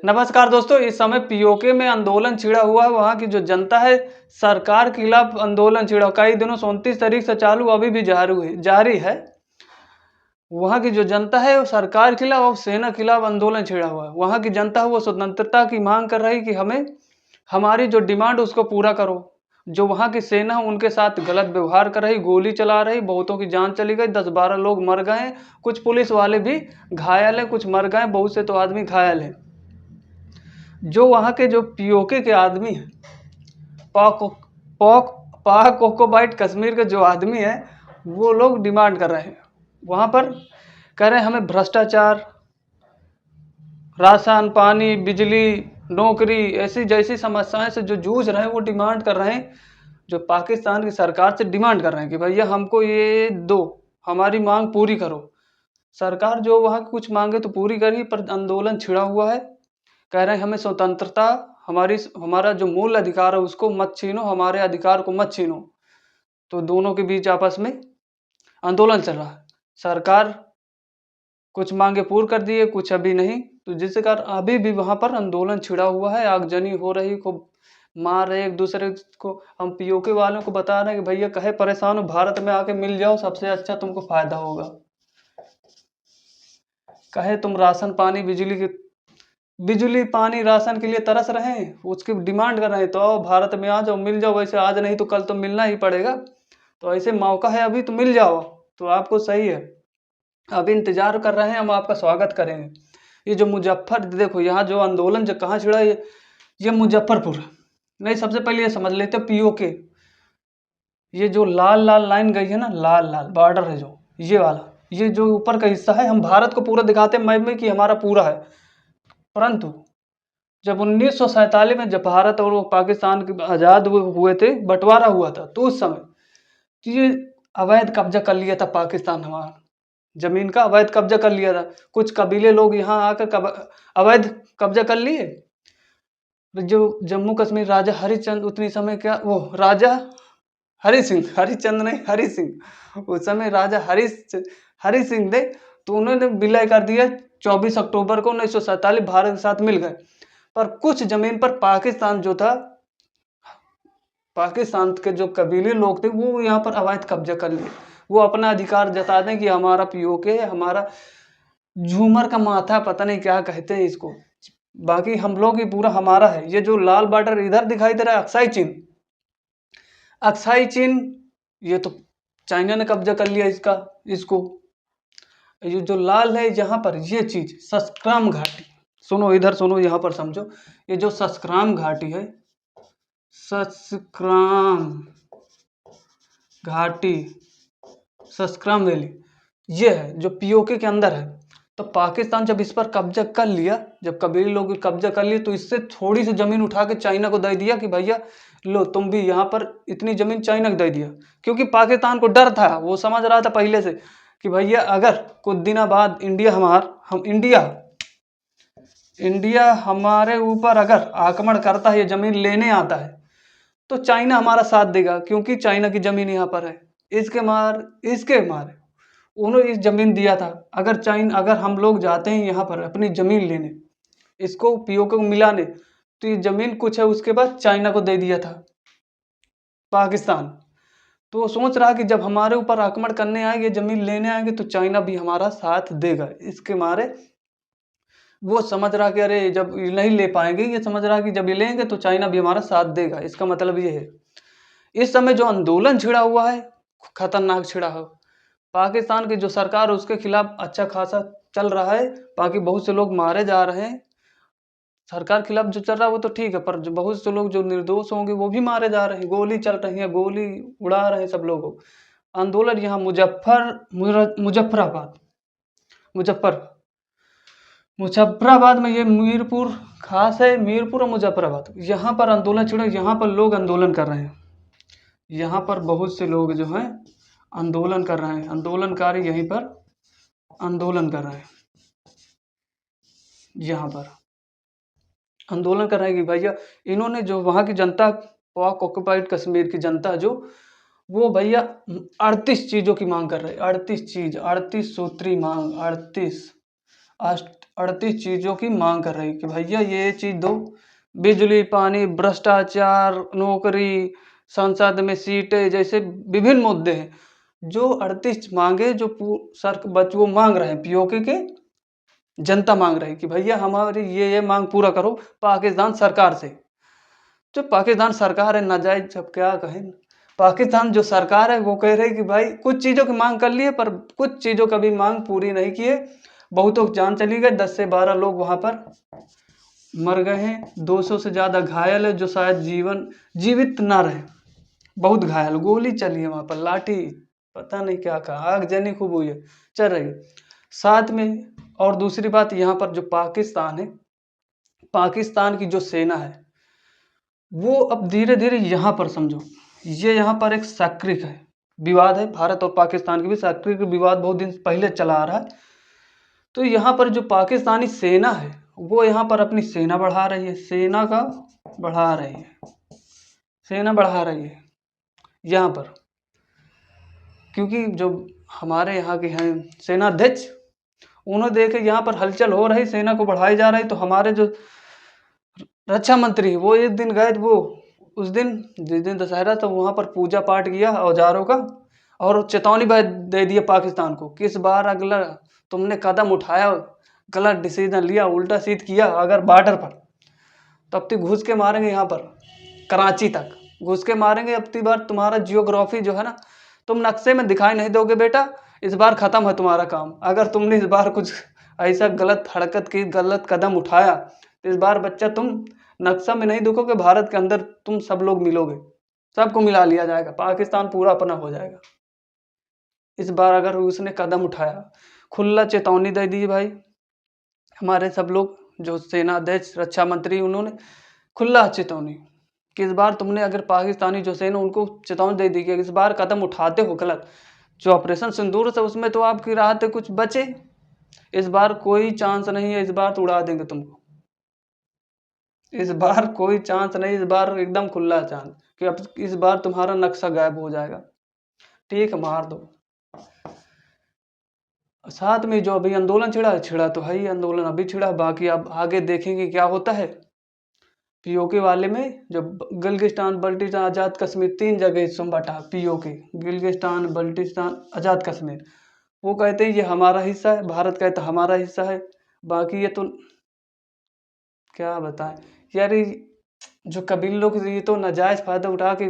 नमस्कार दोस्तों, इस समय पीओके में आंदोलन छिड़ा हुआ है। वहाँ की जो जनता है सरकार के खिलाफ आंदोलन छिड़ा कई दिनों से 29 तारीख से चालू अभी भी जारी है। वहाँ की जो जनता है वो सरकार के खिलाफ और सेना के खिलाफ आंदोलन छिड़ा हुआ है। वहाँ की जनता है वो स्वतंत्रता की मांग कर रही कि हमें हमारी जो डिमांड उसको पूरा करो। जो वहाँ की सेना है उनके साथ गलत व्यवहार कर रही, गोली चला रही, बहुतों की जान चली गई, 10-12 लोग मर गए, कुछ पुलिस वाले भी घायल हैं, कुछ मर गए, बहुत से तो आदमी घायल हैं। जो वहाँ के जो पीओके के आदमी हैं, पाक ऑक्युपाइड कश्मीर के जो आदमी हैं वो लोग डिमांड कर रहे हैं। वहाँ पर कह रहे हैं हमें भ्रष्टाचार, राशन पानी, बिजली, नौकरी ऐसी जैसी समस्याएं से जो जूझ रहे हैं वो डिमांड कर रहे हैं। जो पाकिस्तान की सरकार से डिमांड कर रहे हैं कि भैया हमको ये दो, हमारी मांग पूरी करो। सरकार जो वहाँ की कुछ मांगे तो पूरी करी, पर आंदोलन छिड़ा हुआ है। कह रहे हैं हमें स्वतंत्रता, हमारा जो मूल अधिकार है उसको मत छीनो, हमारे अधिकार को मत छीनो। तो दोनों के बीच आपस में आंदोलन चल रहा है। सरकार कुछ मांगे पूर्ण कर दी है, कुछ अभी नहीं। तो जिस कारण अभी भी वहाँ पर आंदोलन छिड़ा हुआ है, आगजनी हो रही, खूब मार रहे एक दूसरे को। हम पीओके वालों को बता रहे हैं कि भैया कहे परेशान हो, भारत में आके मिल जाओ, सबसे अच्छा तुमको फायदा होगा। कहे तुम राशन पानी बिजली पानी राशन के लिए तरस रहे हैं, उसकी डिमांड कर रहे हैं, तो आओ भारत में आ जाओ, मिल जाओ। वैसे आज नहीं तो कल तो मिलना ही पड़ेगा। तो ऐसे मौका है अभी, तो मिल जाओ, तो आपको सही है। अभी इंतजार कर रहे हैं, हम आपका स्वागत करेंगे। ये जो देखो यहाँ जो आंदोलन जो कहाँ छिड़ा, ये मुजफ्फरपुर है। नहीं, सबसे पहले ये समझ लेते पीओके। ये जो लाल लाल लाइन गई है ना, लाल लाल बॉर्डर है जो ये वाला, ये जो ऊपर का हिस्सा है, हम भारत को पूरा दिखाते हैं मैप में कि हमारा पूरा है। परंतु जब 1947 में जब भारत और वो पाकिस्तान के आज़ाद हुए थे, बंटवारा हुआ था, तो उस समय तो ये अवैध कब्जा कर लिया था पाकिस्तान, हमारा जमीन का अवैध कब्जा कर लिया था। कुछ कबीले लोग यहाँ आकर अवैध कब्जा कर लिए। जो जम्मू कश्मीर राजा हरिचंद उतनी समय क्या वो राजा हरिचंद नहीं, हरि सिंह, उस समय राजा हरि सिंह थे। तो उन्होंने विलय कर दिया 24 अक्टूबर को 1947 भारत के साथ मिल गए। पर कुछ जमीन पर पाकिस्तान जो था, पाकिस्तान के जो कबीले लोग थे वो यहाँ पर अवैध कब्जा कर लिए। वो अपना अधिकार जता दें कि हमारा पीओके है, हमारा झूमर का माथा, पता नहीं क्या कहते हैं इसको, बाकी हम लोग ही पूरा हमारा है। ये जो लाल बॉर्डर इधर दिखाई दे रहा है, अक्साई चीन, ये तो चाइना ने कब्जा कर लिया इसको। ये जो लाल है यहाँ पर, ये चीज सस्क्राम घाटी, सुनो इधर सुनो, यहाँ पर समझो। ये जो सस्क्राम घाटी है, सस्क्राम घाटी, सस्क्राम वैली, ये है जो पीओके के अंदर है। तो पाकिस्तान जब इस पर कब्जा कर लिया, जब कबीले लोग कब्जा कर लिए, तो इससे थोड़ी सी जमीन उठा के चाइना को दे दिया कि भैया लो तुम भी यहाँ पर इतनी जमीन चाइना को दे दिया। क्योंकि पाकिस्तान को डर था, वो समझ रहा था पहले से कि भैया अगर कुछ दिनों बाद इंडिया हमारे ऊपर अगर आक्रमण करता है, ये जमीन लेने आता है, तो चाइना हमारा साथ देगा, क्योंकि चाइना की जमीन यहाँ पर है। इसके मारे उन्होंने इस जमीन दिया था। अगर हम लोग जाते हैं यहाँ पर अपनी जमीन लेने, इसको पीओके को मिलाने, तो ये जमीन कुछ है उसके बाद चाइना को दे दिया था पाकिस्तान। तो वो सोच रहा कि जब हमारे ऊपर आक्रमण करने आएंगे, जमीन लेने आएंगे, तो चाइना भी हमारा साथ देगा। इसके मारे वो समझ रहा कि अरे जब नहीं ले पाएंगे, ये समझ रहा कि जब ये लेंगे तो चाइना भी हमारा साथ देगा। इसका मतलब ये है। इस समय जो आंदोलन छिड़ा हुआ है, खतरनाक छिड़ा है। पाकिस्तान की जो सरकार है उसके खिलाफ अच्छा खासा चल रहा है, बाकी बहुत से लोग मारे जा रहे हैं। सरकार खिलाफ जो चल रहा है वो तो ठीक है, पर जो बहुत से लोग जो निर्दोष होंगे वो भी मारे जा रहे हैं, गोली चल रही है, गोली उड़ा रहे हैं सब लोगों। आंदोलन यहाँ मुजफ्फराबाद में, ये मीरपुर खास है, मीरपुर और मुजफ्फराबाद, यहाँ पर आंदोलन छिड़ा। यहाँ पर लोग आंदोलन कर रहे हैं, यहाँ पर बहुत से लोग जो हैं आंदोलन कर रहे हैं, आंदोलनकारी यहीं पर आंदोलन कर रहे हैं। यहाँ पर आंदोलन कर रहे हैं कि भैया इन्होंने जो वहाँ की जनता, पाक ऑक्युपाइड कश्मीर की जनता जो, वो भैया 38 चीज़ों की मांग कर रहे हैं। 38 सूत्री मांग, 38 चीज़ों की मांग कर रही कि भैया ये चीज़ दो। बिजली, पानी, भ्रष्टाचार, नौकरी, संसद में सीटें, जैसे विभिन्न मुद्दे हैं। जो 38 मांगे जो वो मांग रहे हैं, पीओके के जनता मांग रही कि भैया हमारी ये मांग पूरा करो पाकिस्तान सरकार से। जो पाकिस्तान सरकार है नाजायज, अब क्या कहें, पाकिस्तान जो सरकार है वो कह रही कि भाई कुछ चीज़ों की मांग कर लिए पर कुछ चीज़ों का भी मांग पूरी नहीं किए। बहुतों की जान चली गई, 10 से 12 लोग वहाँ पर मर गए हैं, 200 से ज़्यादा घायल है जो शायद जीवित ना रहे। बहुत घायल, गोली चली है वहाँ पर, लाठी, पता नहीं क्या कहा, आगजनी खूब हुई है, चल रही है साथ में। और दूसरी बात, यहाँ पर जो पाकिस्तान है, पाकिस्तान की जो सेना है वो अब धीरे धीरे यहाँ पर समझो, ये यहाँ पर एक सक्रिय है विवाद है, भारत और पाकिस्तान के बीच सक्रिय विवाद बहुत दिन पहले चला आ रहा है। तो यहाँ पर जो पाकिस्तानी सेना है वो यहाँ पर अपनी सेना बढ़ा रही है, सेना का बढ़ा रही है, सेना बढ़ा रही है यहाँ पर, क्योंकि जो हमारे यहाँ के हैं सेनाध्यक्ष, उन्हें देखे यहाँ पर हलचल हो रही, सेना को बढ़ाई जा रही, तो हमारे जो रक्षा मंत्री वो एक दिन गए, वो उस दिन जिस दिन दशहरा था वहाँ पर पूजा पाठ किया औजारों का, और चेतावनी दे दिया पाकिस्तान को कि इस बार अगला तुमने कदम उठाया, गलत डिसीजन लिया, उल्टा सीध किया अगर बॉर्डर पर, तब तक घुस के मारेंगे, यहाँ पर कराची तक घुस के मारेंगे। अब की बार तुम्हारा जियोग्राफी जो है ना, तुम नक्शे में दिखाई नहीं दोगे बेटा, इस बार खत्म है तुम्हारा काम। अगर तुमने इस बार कुछ ऐसा गलत हरकत की, गलत कदम उठाया, तो इस बार बच्चा तुम नक्शा में नहीं दिखोगे, भारत के अंदर तुम सब लोग मिलोगे, सबको मिला लिया जाएगा, पाकिस्तान पूरा अपना हो जाएगा। इस बार अगर उसने कदम उठाया, खुला चेतावनी दे दी भाई, हमारे सब लोग जो सेना अध्यक्ष, रक्षा मंत्री, उन्होंने खुला चेतावनी कि इस बार तुमने अगर पाकिस्तानी जो सेना, उनको चेतावनी दे दी कि इस बार कदम उठाते हो गलत, जो ऑपरेशन सिंदूर था उसमें तो आपकी राहत कुछ बचे, इस बार कोई चांस नहीं है, इस बार तो उड़ा देंगे तुमको, इस बार कोई चांस नहीं, इस बार एकदम खुला चांस कि अब इस बार तुम्हारा नक्शा गायब हो जाएगा, ठीक है मार दो। साथ में जो अभी आंदोलन छिड़ा तो है ही, आंदोलन अभी छिड़ा, बाकी अब आगे देखेंगे क्या होता है। पीओके वाले में जो गिलगिस्तान, बल्टिस्तान, आज़ाद कश्मीर, 3 जगह हिस्सों में बटा पीओके, गिलगिस्तान, बल्टिस्तान, आज़ाद कश्मीर, वो कहते हैं ये हमारा हिस्सा है, भारत कहता है हमारा हिस्सा है। बाकी ये तो क्या बताएं यार, जो कबीले लोग ये तो नाजायज़ फ़ायदा उठा के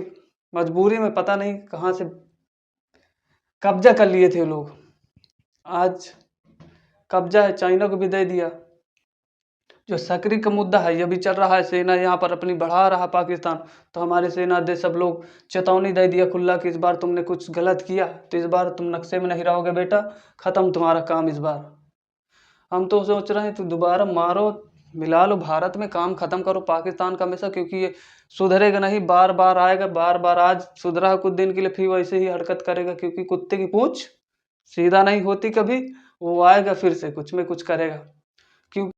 मजबूरी में पता नहीं कहाँ से कब्जा कर लिए थे लोग, आज कब्जा है, चाइना को भी दे दिया। जो सक्रिय का मुद्दा है ये भी चल रहा है, सेना यहाँ पर अपनी बढ़ा रहा पाकिस्तान, तो हमारे सेना अध्यक्ष सब लोग चेतावनी दे दिया खुला कि इस बार तुमने कुछ गलत किया तो इस बार तुम नक्शे में नहीं रहोगे बेटा, ख़त्म तुम्हारा काम इस बार। हम तो सोच रहे हैं तो दोबारा मारो, मिला लो, भारत में काम ख़त्म करो पाकिस्तान का हमेशा, क्योंकि ये सुधरेगा नहीं, बार बार आएगा, बार बार आज सुधरा कुछ दिन के लिए फिर वैसे ही हरकत करेगा, क्योंकि कुत्ते की पूँछ सीधा नहीं होती कभी, वो आएगा फिर से कुछ में कुछ करेगा। क्यों